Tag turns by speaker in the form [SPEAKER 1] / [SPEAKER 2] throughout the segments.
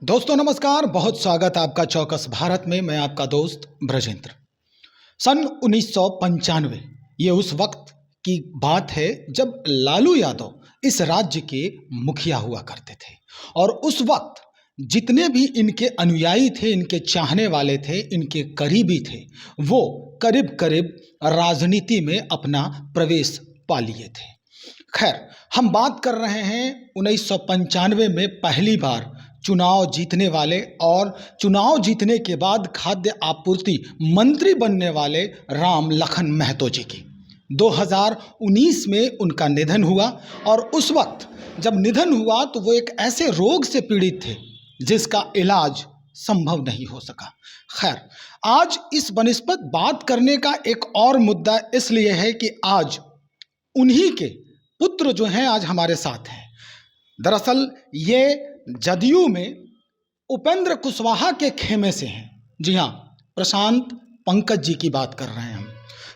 [SPEAKER 1] दोस्तों नमस्कार, बहुत स्वागत आपका चौकस भारत में। मैं आपका दोस्त ब्रजेंद्र। सन 1995 ये उस वक्त की बात है जब लालू यादव इस राज्य के मुखिया हुआ करते थे और उस वक्त जितने भी इनके अनुयायी थे, इनके चाहने वाले थे, इनके करीबी थे, वो करीब करीब राजनीति में अपना प्रवेश पा लिए थे। खैर, हम बात कर रहे हैं 1995 में पहली बार चुनाव जीतने वाले और चुनाव जीतने के बाद खाद्य आपूर्ति मंत्री बनने वाले राम लखन महतो जी की। 2019 में उनका निधन हुआ और उस वक्त जब निधन हुआ तो वो एक ऐसे रोग से पीड़ित थे जिसका इलाज संभव नहीं हो सका। खैर, आज इस बनिस्बत बात करने का एक और मुद्दा इसलिए है कि आज उन्हीं के पुत्र जो हैं आज हमारे साथ हैं। दरअसल ये जदयू में उपेंद्र कुशवाहा के खेमे से हैं। जी हाँ, प्रशांत पंकज जी की बात कर रहे हैं हम।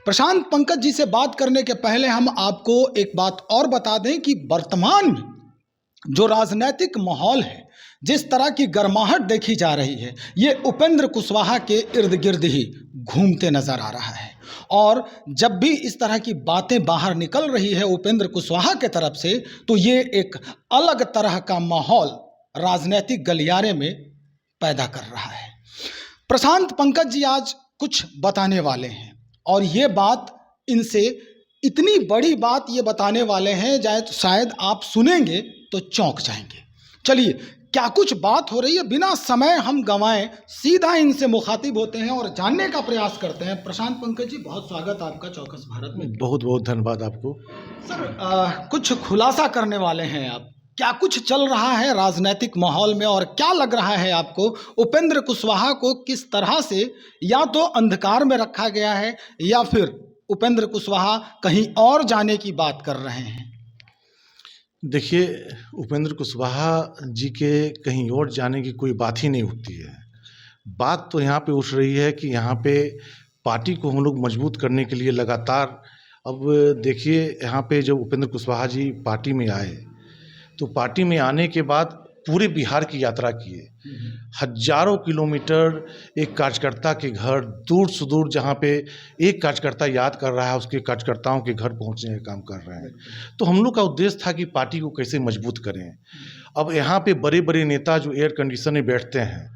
[SPEAKER 1] प्रशांत पंकज जी से बात करने के पहले हम आपको एक बात और बता दें कि वर्तमान में जो राजनीतिक माहौल है, जिस तरह की गर्माहट देखी जा रही है, ये उपेंद्र कुशवाहा के इर्द गिर्द ही घूमते नजर आ रहा है। और जब भी इस तरह की बातें बाहर निकल रही है उपेंद्र कुशवाहा के तरफ से, तो ये एक अलग तरह का माहौल राजनीतिक गलियारे में पैदा कर रहा है। प्रशांत पंकज जी आज कुछ बताने वाले हैं और ये बात इनसे इतनी बड़ी बात ये बताने वाले हैं, शायद आप सुनेंगे तो चौंक जाएंगे। चलिए, क्या कुछ बात हो रही है, बिना समय हम गंवाएं सीधा इनसे मुखातिब होते हैं और जानने का प्रयास करते हैं। प्रशांत पंकज जी, बहुत स्वागत आपका चौकस भारत में।
[SPEAKER 2] बहुत बहुत धन्यवाद आपको।
[SPEAKER 1] सर, कुछ खुलासा करने वाले हैं आप, क्या कुछ चल रहा है राजनीतिक माहौल में और क्या लग रहा है आपको उपेंद्र कुशवाहा को किस तरह से या तो अंधकार में रखा गया है या फिर उपेंद्र कुशवाहा कहीं और जाने की बात कर रहे हैं?
[SPEAKER 2] देखिए, उपेंद्र कुशवाहा जी के कहीं और जाने की कोई बात ही नहीं उठती है। बात तो यहाँ पे उठ रही है कि यहाँ पे पार्टी को हम लोग मजबूत करने के लिए लगातार, अब देखिए यहाँ पे जब उपेंद्र कुशवाहा जी पार्टी में आए तो पार्टी में आने के बाद पूरे बिहार की यात्रा किए। हजारों किलोमीटर एक कार्यकर्ता के घर, दूर सुदूर जहाँ पे एक कार्यकर्ता याद कर रहा है, उसके कार्यकर्ताओं के घर पहुँचने का काम कर रहे हैं। तो हम लोग का उद्देश्य था कि पार्टी को कैसे मजबूत करें। अब यहाँ पे बड़े बड़े नेता जो एयर कंडीशन में बैठते हैं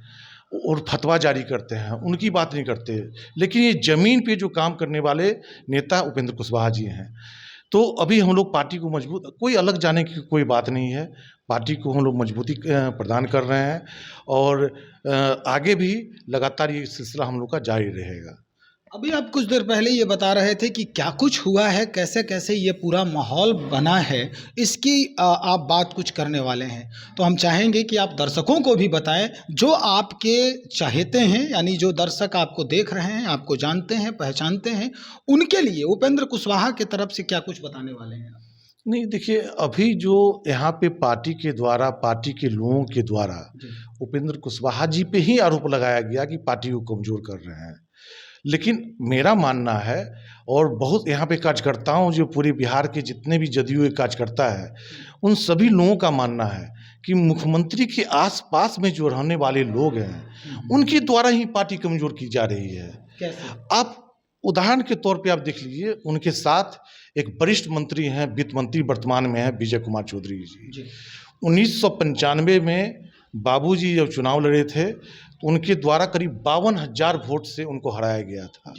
[SPEAKER 2] और फतवा जारी करते हैं, उनकी बात नहीं करते, लेकिन ये ज़मीन पे जो काम करने वाले नेता उपेंद्र कुशवाहा जी हैं। तो अभी हम लोग पार्टी को मजबूत, कोई अलग जाने की कोई बात नहीं है, पार्टी को हम लोग मजबूती प्रदान कर रहे हैं और आगे भी लगातार ये सिलसिला हम लोग का जारी रहेगा।
[SPEAKER 1] अभी आप कुछ देर पहले ये बता रहे थे कि क्या कुछ हुआ है, कैसे कैसे ये पूरा माहौल बना है, इसकी आप बात कुछ करने वाले हैं। तो हम चाहेंगे कि आप दर्शकों को भी बताएं, जो आपके चाहते हैं, यानी जो दर्शक आपको देख रहे हैं, आपको जानते हैं, पहचानते हैं, उनके लिए उपेंद्र कुशवाहा की तरफ से क्या कुछ बताने वाले हैं?
[SPEAKER 2] नहीं, देखिए, अभी जो यहाँ पे पार्टी के द्वारा, पार्टी के लोगों के द्वारा उपेंद्र कुशवाहा जी पे ही आरोप लगाया गया कि पार्टी को कमज़ोर कर रहे हैं। लेकिन मेरा मानना है, और बहुत यहाँ पे कार्यकर्ताओं, जो पूरे बिहार के जितने भी जदयू के कार्यकर्ता है, उन सभी लोगों का मानना है कि मुख्यमंत्री के आसपास में जो रहने वाले लोग हैं, उनके द्वारा ही पार्टी कमज़ोर की जा रही है।
[SPEAKER 1] कैसे?
[SPEAKER 2] आप उदाहरण के तौर पे आप देख लीजिए, उनके साथ एक वरिष्ठ मंत्री हैं, वित्त मंत्री वर्तमान में है विजय कुमार चौधरी जी। 1995 में बाबूजी जब चुनाव लड़े थे तो उनके द्वारा करीब 52,000 वोट से उनको हराया गया था।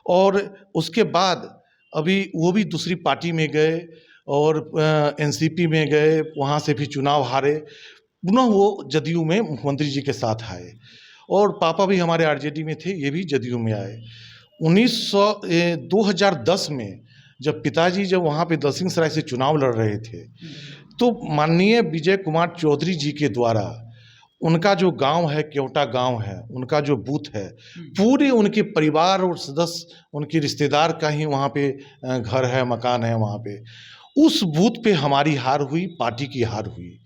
[SPEAKER 2] और उसके बाद अभी वो भी दूसरी पार्टी में गए और एनसीपी में गए, वहाँ से भी चुनाव हारे, पुनः वो जदयू में मुख्यमंत्री जी के साथ आए। और पापा भी हमारे आरजेडी में थे, ये भी जदयू में आए। 2010 में जब पिताजी जब वहाँ पे दलसिंहसराय से चुनाव लड़ रहे थे, तो माननीय विजय कुमार चौधरी जी के द्वारा उनका जो गांव है, केवटा गांव है, उनका जो बूथ है, पूरे उनके परिवार और सदस्य, उनके रिश्तेदार का ही वहाँ पे घर है, मकान है वहाँ पे। उस बूथ पे हमारी हार हुई, पार्टी की हार हुई।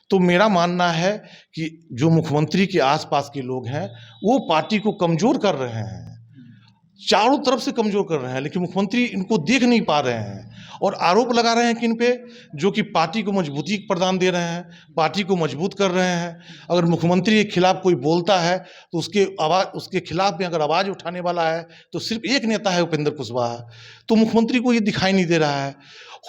[SPEAKER 2] तो मेरा मानना है कि जो मुख्यमंत्री के आसपास के लोग हैं, वो पार्टी को कमज़ोर कर रहे हैं, चारों तरफ से कमज़ोर कर रहे हैं, लेकिन मुख्यमंत्री इनको देख नहीं पा रहे हैं और आरोप लगा रहे हैं किन पे, जो कि पार्टी को मजबूती प्रदान दे रहे हैं, पार्टी को मजबूत कर रहे हैं। अगर मुख्यमंत्री के खिलाफ कोई बोलता है तो उसके खिलाफ में अगर आवाज़ उठाने वाला है तो सिर्फ एक नेता है, उपेंद्र कुशवाहा। तो मुख्यमंत्री को ये दिखाई नहीं दे रहा है।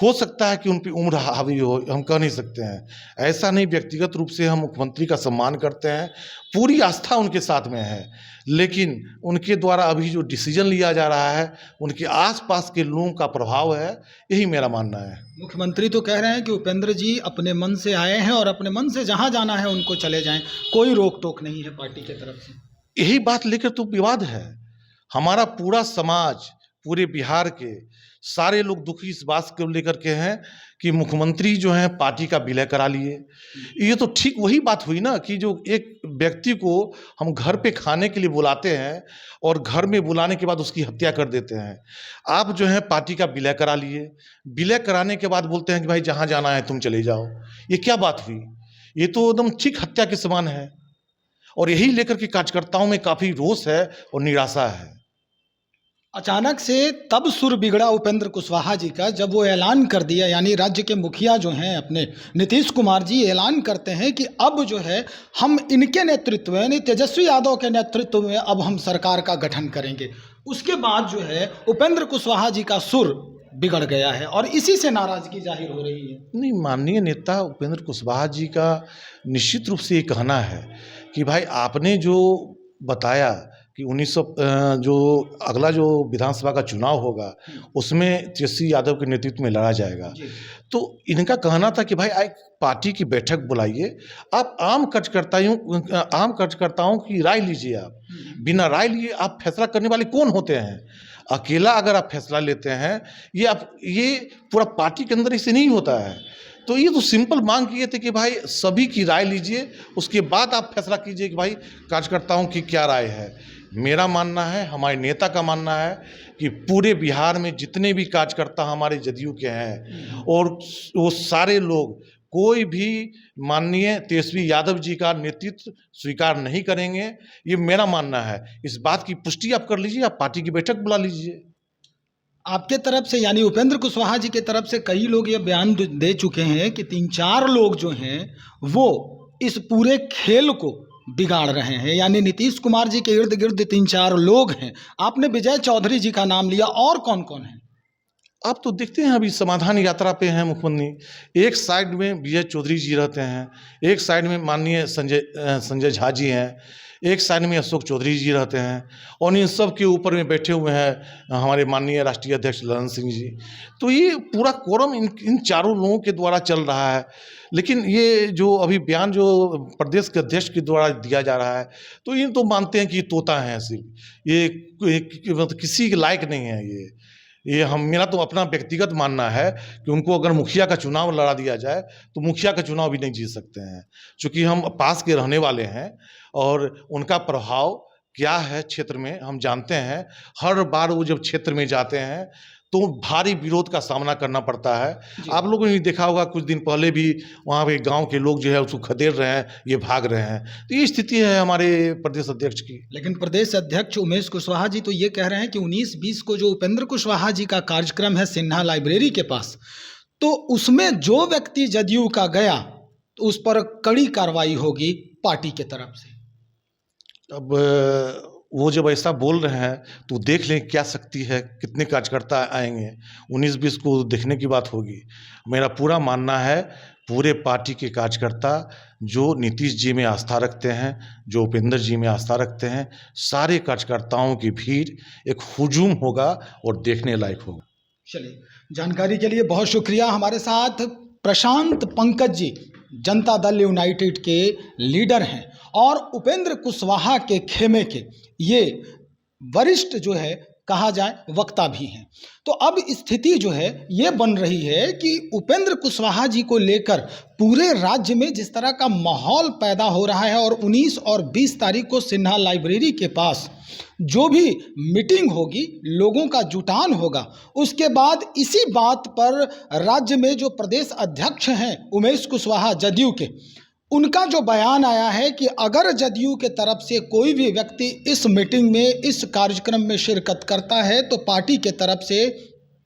[SPEAKER 2] हो सकता है कि उन पर उम्र हावी हो, हम कह नहीं सकते हैं। ऐसा नहीं, व्यक्तिगत रूप से हम मुख्यमंत्री का सम्मान करते हैं, पूरी आस्था उनके साथ में है, लेकिन उनके द्वारा अभी जो डिसीजन लिया जा रहा है, उनके आसपास के लोगों का प्रभाव है, यही मेरा मानना है।
[SPEAKER 1] मुख्यमंत्री तो कह रहे हैं कि उपेंद्र जी अपने मन से आए हैं और अपने मन से जहां जाना है उनको चले जाएं, कोई रोक टोक नहीं है पार्टी की तरफ से।
[SPEAKER 2] यही बात लेकर तो विवाद है। हमारा पूरा समाज, पूरे बिहार के सारे लोग दुखी इस बात को लेकर के हैं कि मुख्यमंत्री जो हैं पार्टी का विलय करा लिए। ये तो ठीक वही बात हुई ना कि जो एक व्यक्ति को हम घर पे खाने के लिए बुलाते हैं और घर में बुलाने के बाद उसकी हत्या कर देते हैं। आप जो है पार्टी का विलय करा लिए, विलय कराने के बाद बोलते हैं कि भाई जहाँ जाना है तुम चले जाओ। ये क्या बात हुई? ये तो एकदम ठीक हत्या के समान है। और यही लेकर के कार्यकर्ताओं में काफ़ी रोष है और निराशा है।
[SPEAKER 1] अचानक से तब सुर बिगड़ा उपेंद्र कुशवाहा जी का जब वो ऐलान कर दिया, यानी राज्य के मुखिया जो हैं अपने नीतीश कुमार जी ऐलान करते हैं कि अब जो है हम इनके नेतृत्व में, यानी तेजस्वी यादव के नेतृत्व में अब हम सरकार का गठन करेंगे। उसके बाद जो है उपेंद्र कुशवाहा जी का सुर बिगड़ गया है और इसी से नाराजगी जाहिर हो रही है।
[SPEAKER 2] नहीं, माननीय नेता उपेंद्र कुशवाहा जी का निश्चित रूप से ये कहना है कि भाई आपने जो बताया कि 1900 जो अगला जो विधानसभा का चुनाव होगा उसमें तेजस्वी यादव के नेतृत्व में लड़ा जाएगा, तो इनका कहना था कि भाई एक पार्टी की बैठक बुलाइए, आप आम कार्यकर्ताओं की राय लीजिए। आप बिना राय लिए आप फैसला करने वाले कौन होते हैं? अकेला अगर आप फैसला लेते हैं, ये पूरा पार्टी के अंदर इसे नहीं होता है। तो ये तो सिंपल मांग किए थे कि भाई सभी की राय लीजिए, उसके बाद आप फैसला कीजिए कि भाई कार्यकर्ताओं की क्या राय है। मेरा मानना है, हमारे नेता का मानना है कि पूरे बिहार में जितने भी कार्यकर्ता हमारे जदयू के हैं और वो सारे लोग कोई भी माननीय तेजस्वी यादव जी का नेतृत्व स्वीकार नहीं करेंगे। ये मेरा मानना है। इस बात की पुष्टि आप कर लीजिए, आप पार्टी की बैठक बुला लीजिए।
[SPEAKER 1] आपके तरफ से, यानी उपेंद्र कुशवाहा जी के तरफ से कई लोग ये बयान दे चुके हैं कि 3-4 लोग जो हैं वो इस पूरे खेल को बिगाड़ रहे हैं, यानी नीतीश कुमार जी के इर्द गिर्द 3-4 लोग हैं। आपने विजय चौधरी जी का नाम लिया, और कौन कौन है?
[SPEAKER 2] आप तो देखते हैं अभी समाधान यात्रा पे हैं मुख्यमंत्री। एक साइड में विजय चौधरी जी रहते हैं, एक साइड में माननीय संजय झा जी हैं, एक साइड में अशोक चौधरी जी रहते हैं और इन सब के ऊपर में बैठे हुए हैं हमारे माननीय राष्ट्रीय अध्यक्ष ललन सिंह जी। तो ये पूरा कोरम इन चारों लोगों के द्वारा चल रहा है। लेकिन ये जो अभी बयान जो प्रदेश के अध्यक्ष के द्वारा दिया जा रहा है, तो ये तो मानते हैं कि ये तोता है, सिर्फ ये मतलब किसी के लायक नहीं है। ये मेरा तो अपना व्यक्तिगत मानना है कि उनको अगर मुखिया का चुनाव लड़ा दिया जाए तो मुखिया का चुनाव भी नहीं जीत सकते हैं, क्योंकि हम पास के रहने वाले हैं और उनका प्रभाव क्या है क्षेत्र में हम जानते हैं। हर बार वो जब क्षेत्र में जाते हैं तो भारी विरोध का सामना करना पड़ता है। आप लोगों ने देखा होगा कुछ दिन पहले भी वहाँ पे गांव के लोग जो है उसको खदेड़ रहे हैं, ये भाग रहे हैं। तो ये स्थिति है हमारे प्रदेश अध्यक्ष की।
[SPEAKER 1] लेकिन प्रदेश अध्यक्ष उमेश कुशवाहा जी तो ये कह रहे हैं कि 19-20 को जो उपेंद्र कुशवाहा जी का कार्यक्रम है सिन्हा लाइब्रेरी के पास, तो उसमें जो व्यक्ति जदयू का गया तो उस पर कड़ी कार्रवाई होगी पार्टी के तरफ से।
[SPEAKER 2] अब वो जब ऐसा बोल रहे हैं तो देख लें क्या शक्ति है, कितने कार्यकर्ता आएंगे। 19-20 को देखने की बात होगी। मेरा पूरा मानना है पूरे पार्टी के कार्यकर्ता जो नीतीश जी में आस्था रखते हैं, जो उपेंद्र जी में आस्था रखते हैं, सारे कार्यकर्ताओं की भीड़ एक हुजूम होगा और देखने लायक होगा।
[SPEAKER 1] चलिए, जानकारी के लिए बहुत शुक्रिया। हमारे साथ प्रशांत पंकज जी जनता दल यूनाइटेड के लीडर हैं और उपेंद्र कुशवाहा के खेमे के ये वरिष्ठ जो है कहा जाए वक्ता भी हैं। तो अब स्थिति जो है ये बन रही है कि उपेंद्र कुशवाहा जी को लेकर पूरे राज्य में जिस तरह का माहौल पैदा हो रहा है और 19 और 20 तारीख को सिन्हा लाइब्रेरी के पास जो भी मीटिंग होगी, लोगों का जुटान होगा, उसके बाद इसी बात पर राज्य में जो प्रदेश अध्यक्ष हैं उमेश कुशवाहा जदयू के, उनका जो बयान आया है कि अगर जदयू के तरफ से कोई भी व्यक्ति इस मीटिंग में, इस कार्यक्रम में शिरकत करता है तो पार्टी के तरफ से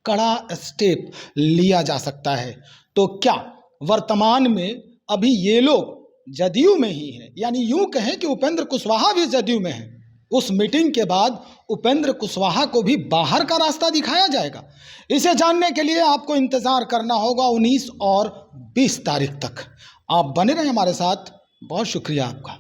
[SPEAKER 1] कड़ा स्टेप लिया जा सकता है। तो क्या वर्तमान में अभी ये लोग जदयू में ही है, यानी यूं कहें कि उपेंद्र कुशवाहा भी जदयू में है, उस मीटिंग के बाद उपेंद्र कुशवाहा को भी बाहर का रास्ता दिखाया जाएगा? इसे जानने के लिए आपको इंतजार करना होगा 19 और 20 तारीख तक। आप बने रहें हमारे साथ। बहुत शुक्रिया आपका।